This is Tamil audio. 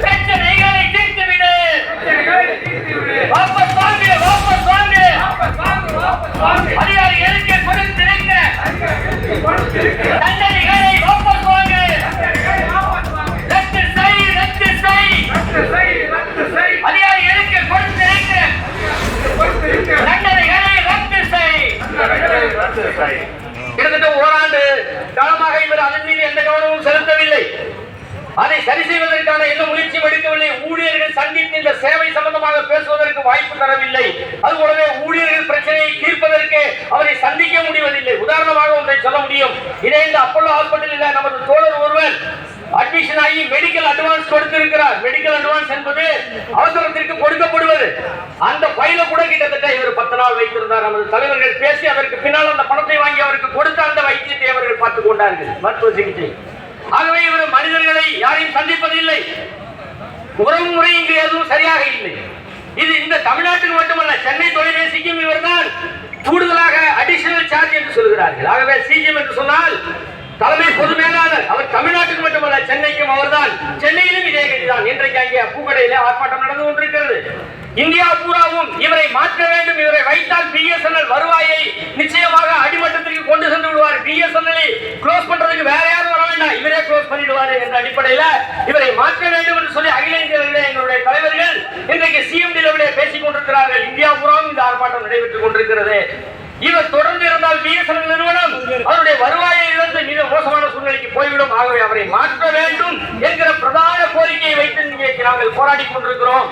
பிரச்சனைகளை தீர்த்துவிடு. வாபஸ் வாங்கு, வாபஸ் வாங்கு. அதிகாரிகளுக்கு கொடுத்திருக்க தண்டனைகளை வாபஸ் வாங்கு. ரத்து செய், ரத்து செய். அதிகாரிகளுக்கு கொடுத்திருக்க தண்டனைகளை ரத்து செய். கிட்டத்தட்ட ஓராண்டு காலமாக இவர் அதன் மீது எந்த கவனமும் செலுத்தவில்லை. அதை சரி செய்வதற்கான எந்த முயற்சியும் எடுக்கவில்லை. ஊழியர்கள் சந்தித்து இந்த சேவை சம்பந்தமாக பேசுவதற்கு வாய்ப்பு தரவில்லை. அதுபோலவே ஊழியர்கள் பிரச்சனையை தீர்ப்பதற்கு அவரை சந்திக்க முடிவதில்லை. உதாரணமாக ஒன்றை சொல்ல முடியும். இதே இந்த அப்போலோ ஹாஸ்பிட்டலில் நமது தோழர் ஒருவர் அட்மிஷன் ஆகி மெடிக்கல் அட்வான்ஸ் கொடுத்திருக்கிறார். மெடிக்கல் அட்வான்ஸ் என்பது அவசரத்திற்கு கொடுக்கப்படுவது. அந்த பையில கூட கிட்டத்தட்ட இவர் 10 நாள் வைத்திருந்தார். நமது தலைவர்கள் பேசி அதற்கு பின்னால் அந்த பணத்தை வாங்கி அவருக்கு கொடுத்த அந்த வைத்தியத்தை அவர்கள் பார்த்துக் கொண்டார்கள், மருத்துவ சிகிச்சை. ஆகவே இவர் மனிதர்களை யாரையும் சந்திப்பதில்லை. உறவு முறை இங்கு எதுவும் சரியாக இல்லை. இது இந்த தமிழ்நாட்டுக்கு மட்டுமல்ல, சென்னை தொலைபேசிக்கும் இவர்தான் கூடுதலாக அடிஷனல் சார்ஜ் என்று சொல்கிறார்கள். ஆகவே சிஜிஎம் என்று சொன்னால் தலைமை பொது மேலாளர். அவர் தமிழ்நாட்டுக்கு மட்டுமல்ல, சென்னைக்கும் அவர்தான். சென்னையிலும் இதே கட்சிதான். இன்றைக்கு அங்கே பூக்கடையிலே ஆர்ப்பாட்டம் நடந்து கொண்டிருக்கிறது. இந்தியா பூராவும் இவரை மாற்ற வேண்டும். இவரை வைத்தால் பிஎஸ்என்எல் வருவாயை நிச்சயமாக அடிமட்டத்திற்கு கொண்டு சென்று விடுவார். பிஎஸ்என்எல் க்ளோஸ் பண்றதுக்கு வேற யாரும் வர வேண்டாம், இவரே க்ளோஸ் பண்ணிடுவார் என்ற அடிப்படையில் இவரை மாற்ற வேண்டும் என்று சொல்லி அகில இந்திய எங்களுடைய தலைவர்கள் இன்றைக்கு சிஎம்டி லெவலில் பேசிக் கொண்டிருக்கிறார்கள். இந்தியா பூராவும் இந்த ஆர்ப்பாட்டம் நடைபெற்றுக் கொண்டிருக்கிறது. இவர் தொடர்ந்து இருந்தால் பிஎஸ்என்எல் நிறுவனம் அவருடைய வருவாயை இழந்து மிக மோசமான சூழ்நிலைக்கு போய்விடும். ஆகவே அவரை மாற்ற வேண்டும் என்கிற பிரதான கோரிக்கையை வைத்து நாங்கள் போராடி கொண்டிருக்கிறோம்.